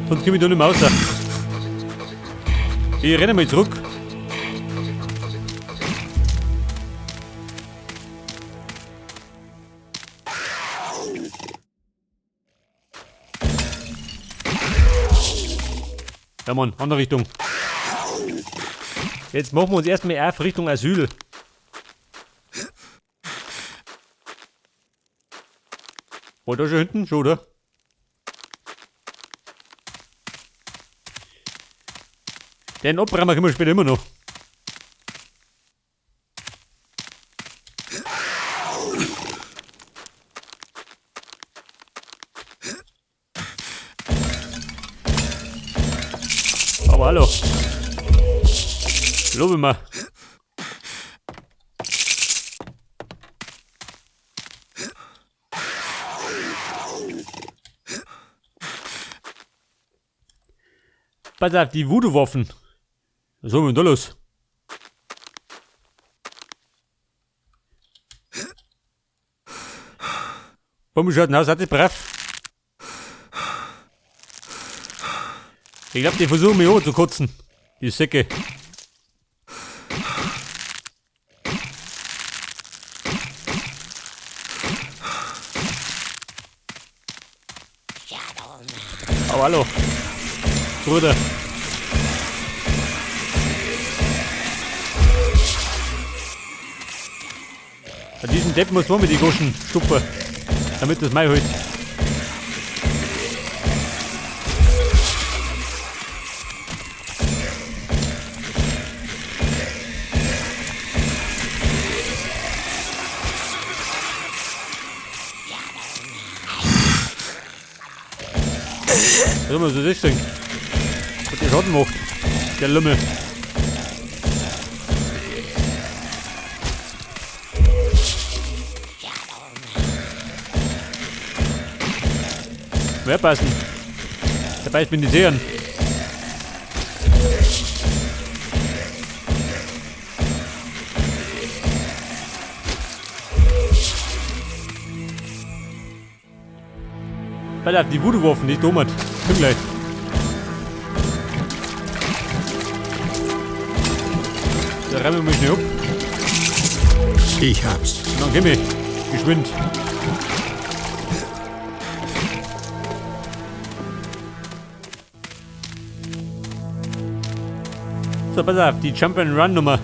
Sonst komme ich da nicht mehr raus. Ich renne mal zurück. Ja Mann, andere Richtung. Jetzt machen wir uns erstmal auf Richtung Asyl. War da schon hinten? Schon, oder? Den Abbrennen können wir später immer noch. Aber hallo. Lobe mal. Pass auf, die Voodoo-Waffen. Was haben wir denn da los? Warum schaut denn aus? Hat sie brav? Ich glaube, die versuchen mich auch zu kotzen. Die Säcke. Aber hallo. Bruder. Bei diesem Depp muss man mit die Goschen stupfen, damit das Mai holt. Was soll man so das Ding? Was der Schaden macht. Der Lümmel. Wer passen? Der beißt mir die Zehen. Weil auf die Voodoo-Waffen nicht dummert. Komm gleich. Da rennen wir mich nicht ab. Ich hab's. Und dann geh mir. Geschwind. So, pass auf, die Jump-and-Run-Nummer.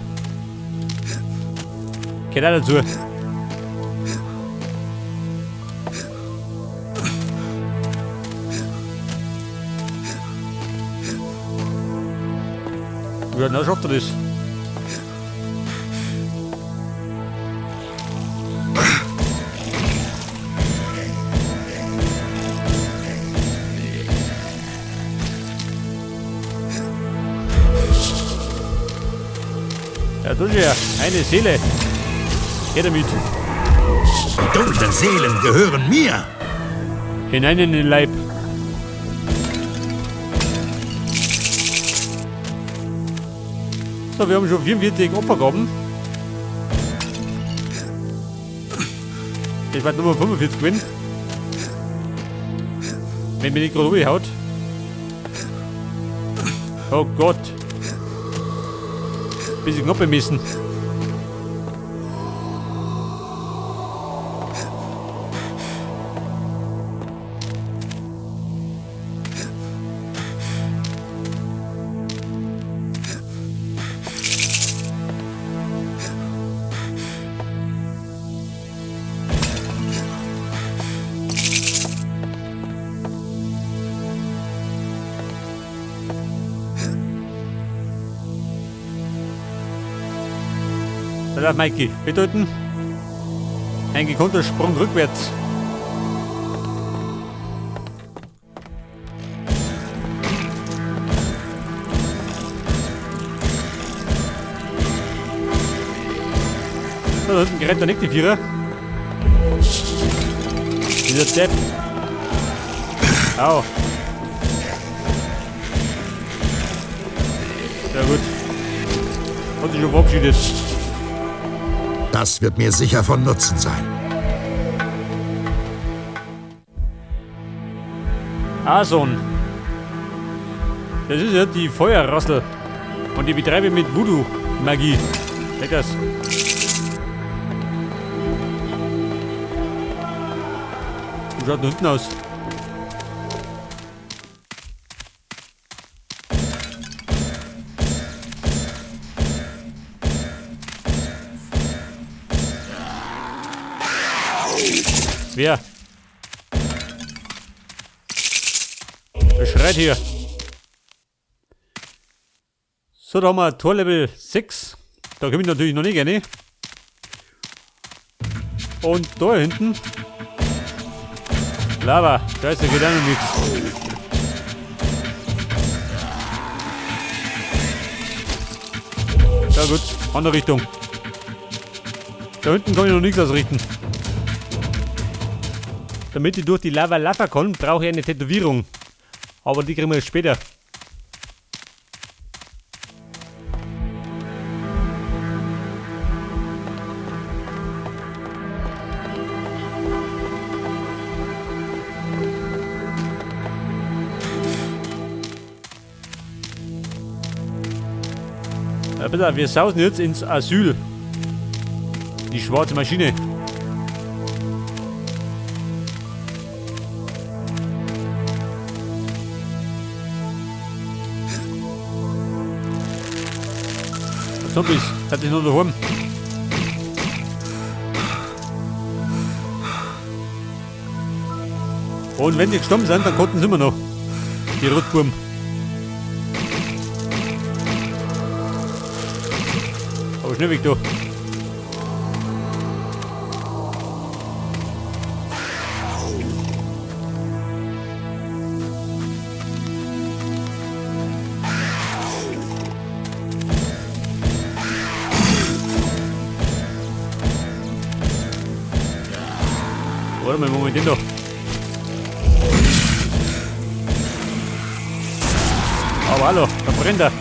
Geht auch dazu. Ja, na schafft er das. Ja, du ja, eine Seele. Geh damit. Die dunklen Seelen gehören mir. Hinein in den Leib. So, wir haben schon 44 Opfergaben. Ich werde Nummer 45 gewinnen. Wenn mir nicht gerade umhaut. Oh Gott. Bisschen knapp bemessen. Da darf Mikey bedeuten. Ein gekonnter Sprung rückwärts. So, da hinten rennt der nächste Vierer. Dieser Depp. Au. Ja gut. Hat sich schon verabschiedet. Das wird mir sicher von Nutzen sein. Ason. Das ist ja die Feuerrassel. Und die betreibe mit Voodoo-Magie. Check das. Wie schaut da hinten aus? Wer? Wer schreit hier? So, da haben wir Torlevel 6. Da komme ich natürlich noch nicht gerne. Und da hinten. Lava. Scheiße, geht auch noch nichts. Ja gut, andere Richtung. Da hinten kann ich noch nichts ausrichten. Damit ich durch die Lava laufen kann, brauche ich eine Tätowierung. Aber die kriegen wir später. Ja, bitte, wir sausen jetzt ins Asyl. Die schwarze Maschine. Zombies, seid ihr nur daheim? Und wenn die gestorben sind, dann konnten sie immer noch. Die Rotburm. Aber schnell weg da. Warte mal, Moment doch. Aber hallo, da brennt er.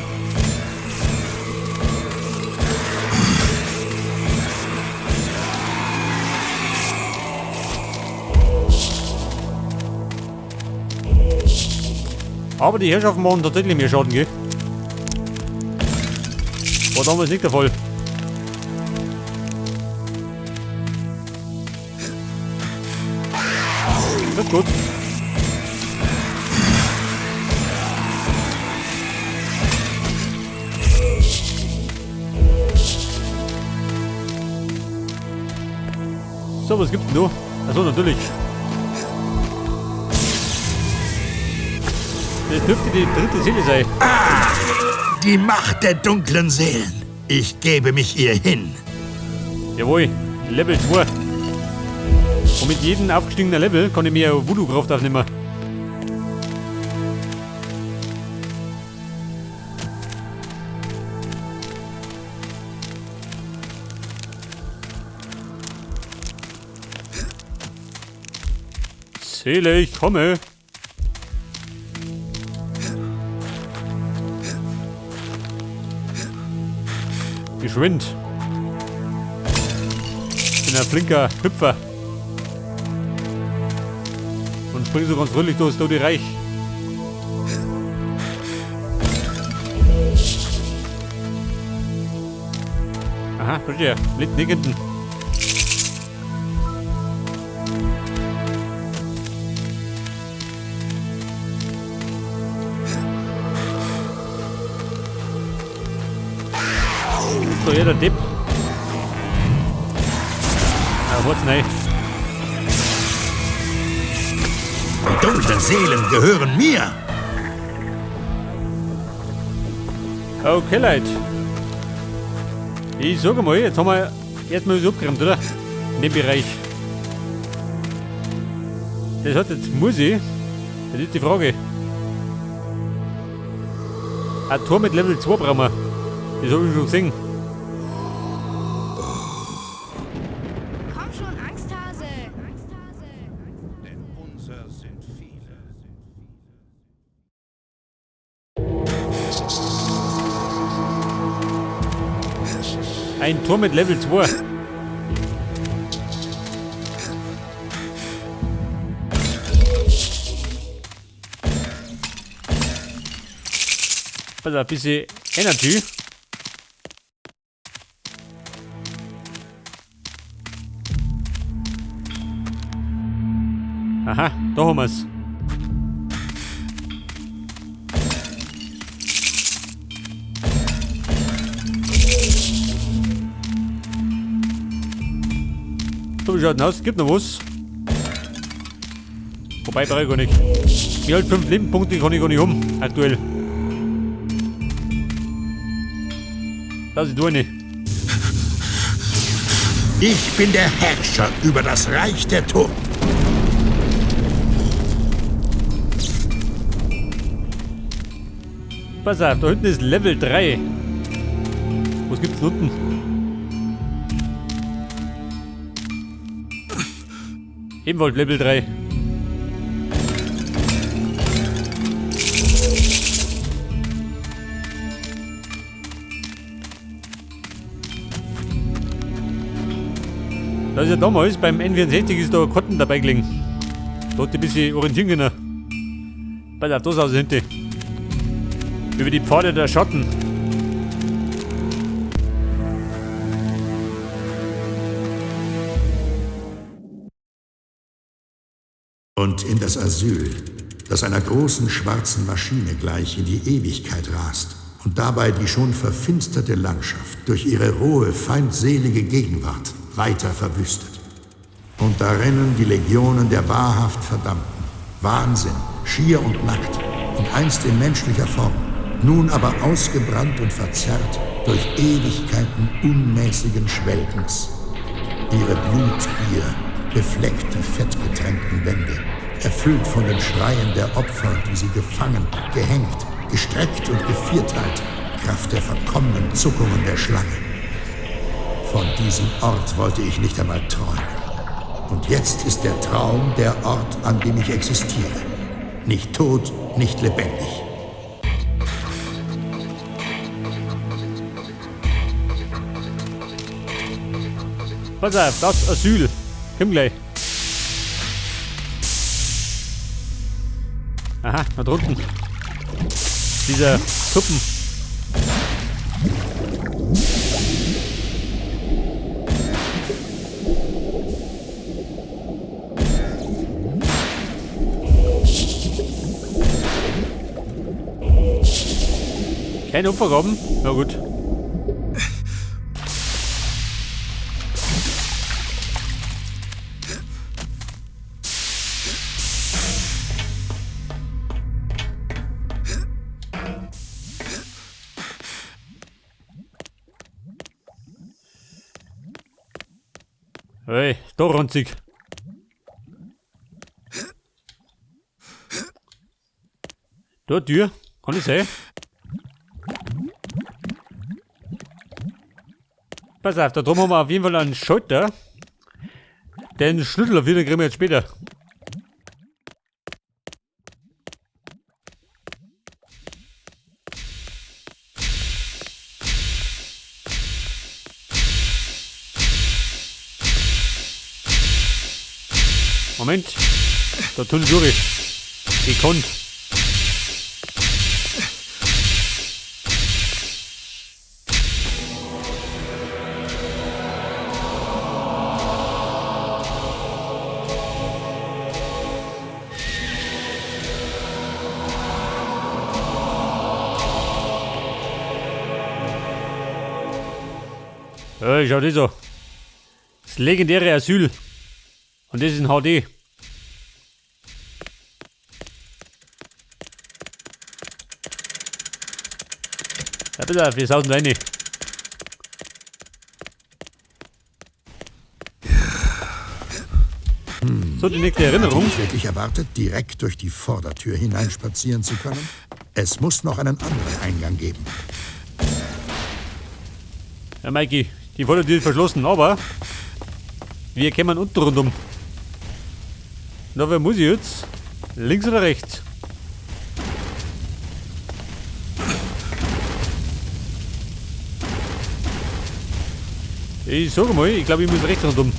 Aber die Herrschaften machen tatsächlich mehr Schaden, gell? War damals nicht der Fall. Das ist gut. So, was gibt's denn da? Achso, natürlich. Das dürfte die dritte Seele sein. Ah, die Macht der dunklen Seelen. Ich gebe mich ihr hin. Jawohl, Level 2. Und mit jedem aufgestiegenen Level kann ich mir Voodoo-Kraft aufnehmen. Seele, ich komme. Geschwind. Ich bin ein flinker Hüpfer. Und spring so ganz fröhlich durch das Tote Reich. Aha, verstehe. Blinkt nicht hinten. So, hier der Depp. Ja, what's nein. Die dunklen Seelen gehören mir. Okay, Leute. Ich sage mal, jetzt haben wir erstmal was abgeräumt, oder? In dem Bereich. Das hat jetzt Musik. Das ist die Frage. Ein Tor mit Level 2 brauchen wir. Das habe ich schon gesehen. Komm schon, Angsthase! Denn unser sind viele. Ein Tor mit Level 2. Pass auf, ein bisschen Energy. Aha, da haben wir's. So, wie schaut denn aus? Gibt noch was? Wobei, brauche ich gar nicht. Mir halt 5 Lebenspunkte kann ich gar nicht haben, aktuell. Das ist eine. Ich bin der Herrscher über das Reich der Toten. Pass auf, da hinten ist Level 3. Was gibt's denn unten? Ebenfalls Level 3. Da ist ja damals beim N64 ist da Karten dabei gelegen. Da hat die ein bisschen orientieren können. Pass auf, das aus hinten. Über die Pfade der Schatten. Und in das Asyl, das einer großen schwarzen Maschine gleich in die Ewigkeit rast und dabei die schon verfinsterte Landschaft durch ihre rohe, feindselige Gegenwart weiter verwüstet. Und da rennen die Legionen der wahrhaft Verdammten, Wahnsinn, schier und nackt und einst in menschlicher Form, nun aber ausgebrannt und verzerrt durch Ewigkeiten unmäßigen Schwelgens. Ihre Blutgier befleckt die fettgetränkten Wände, erfüllt von den Schreien der Opfer, die sie gefangen, gehängt, gestreckt und gevierteilt, Kraft der verkommenen Zuckungen der Schlange. Von diesem Ort wollte ich nicht einmal träumen. Und jetzt ist der Traum der Ort, an dem ich existiere. Nicht tot, nicht lebendig. Pass auf, das Asyl. Komm gleich. Aha, da drunten. Dieser Suppen. Keine Opfergaben? Na gut. Hey, da ranzig. Da Tür, kann ich sehen? Pass auf, da drum haben wir auf jeden Fall einen Schalter. Den Schlüssel auf jeden kriegen wir jetzt später. Moment, da tun sie durch. Gekonnt. Ja, schau das an. Das legendäre Asyl. Und das ist in HD. Ja, bitte auf, wir sausen rein. So, die nächste Erinnerung. Wirklich erwartet, direkt durch die Vordertür hineinspazieren zu können? Es muss noch einen anderen Eingang geben. Ja, Mikey, die Vordertür ist verschlossen, aber wir kommen unten rundum. Na, wer muss ich jetzt? Links oder rechts? Ich sage mal, ich glaube, ich muss rechts rundum.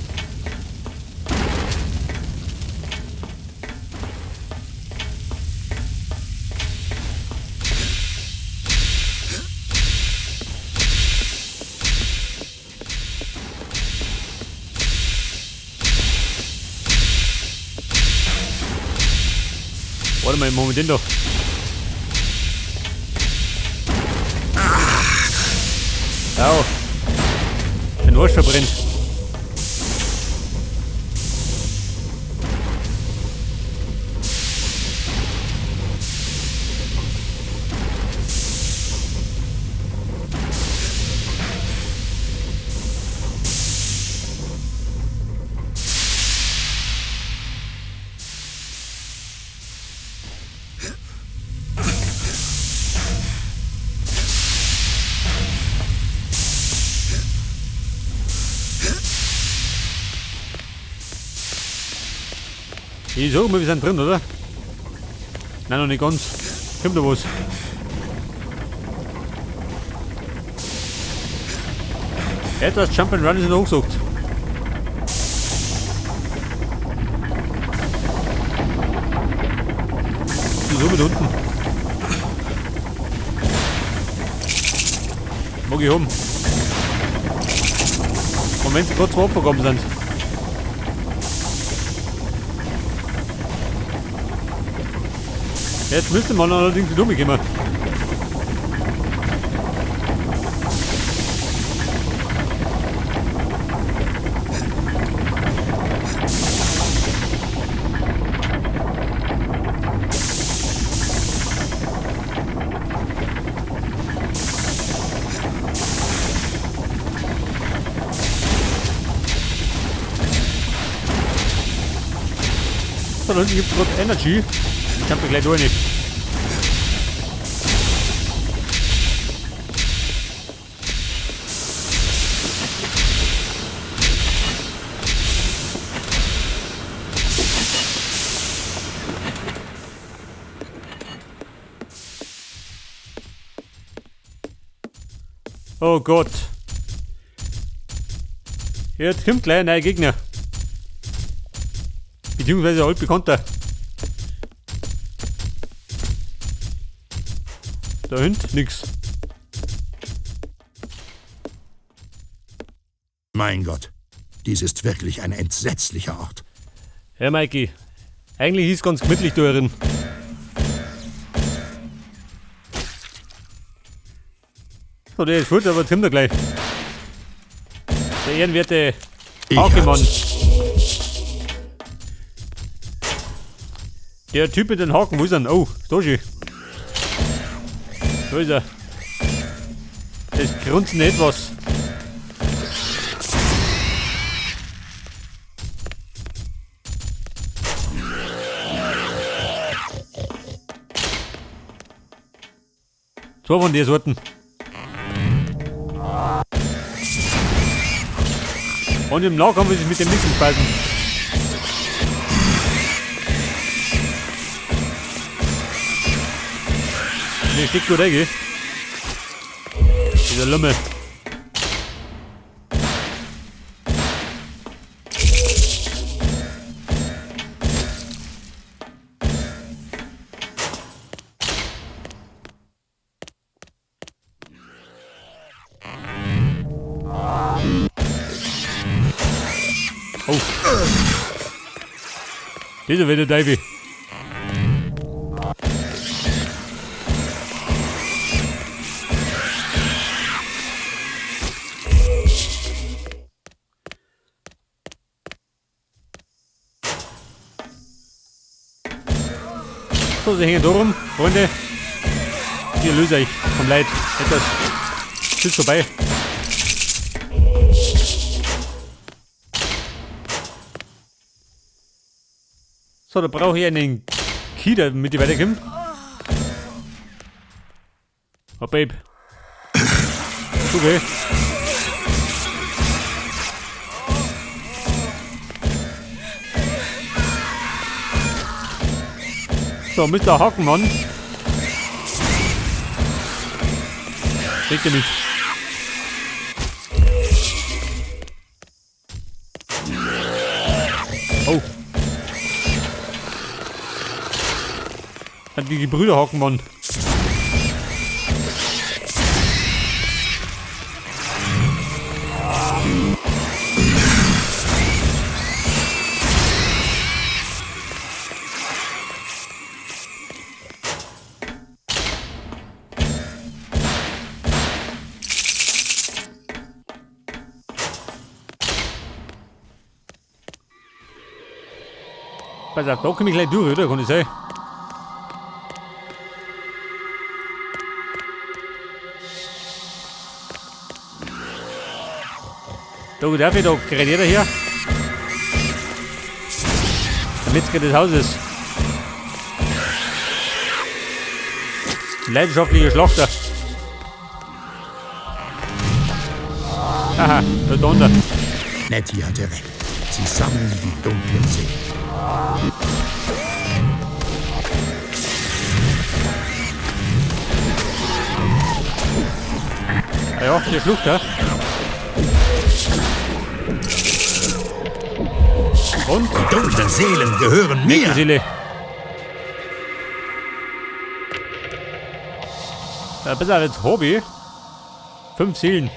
Warte mal, Moment doch. Au. Den Arsch verbrennt. Ich sag mal, wir sind drin, oder? Nein, noch nicht ganz. Kommt da was? Etwas Jump'n'Run ist noch hochgesucht. So mit unten. Mag ich haben. Und wenn sie gerade zum Opfer gekommen sind. Jetzt müsste man allerdings wieder umgehen. So, da hinten gibt es gerade Energy. Ich hab da gleich durch nicht. Oh Gott. Jetzt kommt gleich ein neuer Gegner. Beziehungsweise ein altbekannter. Da hinten nix. Mein Gott, dies ist wirklich ein entsetzlicher Ort. Ja, Mikey. Eigentlich ist ganz gemütlich da drin. So, der ist gut, aber jetzt kommt er gleich. Der ehrenwerte Hakemann. Der Typ mit den Haken, wo ist er denn? Oh, da schon. Da ist er. Das grunzende Etwas. Zwei von der Sorten. Und im Nahkampf will ich mit dem Nixon speisen. Der steckt gut rein, dieser Lümmel. Oh. Dieser wird der Davy. So, sie hängen da rum, Freunde. Ihr löst euch vom Leid. Etwas. Ist vorbei. So, da brauche ich einen Key, damit ich weiterkomme. Oh, Babe. Okay. So, Mr. Hakenmann. Kriegt ihr mich. Oh. Hat die Gebrüder Hakenmann. Pass auf, da komme ich gleich durch, oder? Kann ich sagen. Da darf ich, da gerät jeder hier. Der Metzger des Hauses. Leidenschaftlicher Schlachter. Haha, da drunter. Nettie hatte recht. Sie sammeln die dunklen Seelen. Ja, der Schlucht, ja. Und? Die dunklen Seelen gehören mir. Seele. Ja, besser als Hobby. 5 Seelen.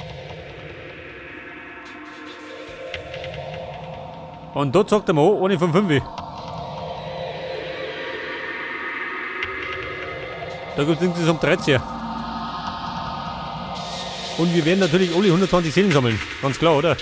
Und dort sagt er mal, ohne von 5. Da gibt es insgesamt 13. Und wir werden natürlich alle 120 Seelen sammeln. Ganz klar, oder?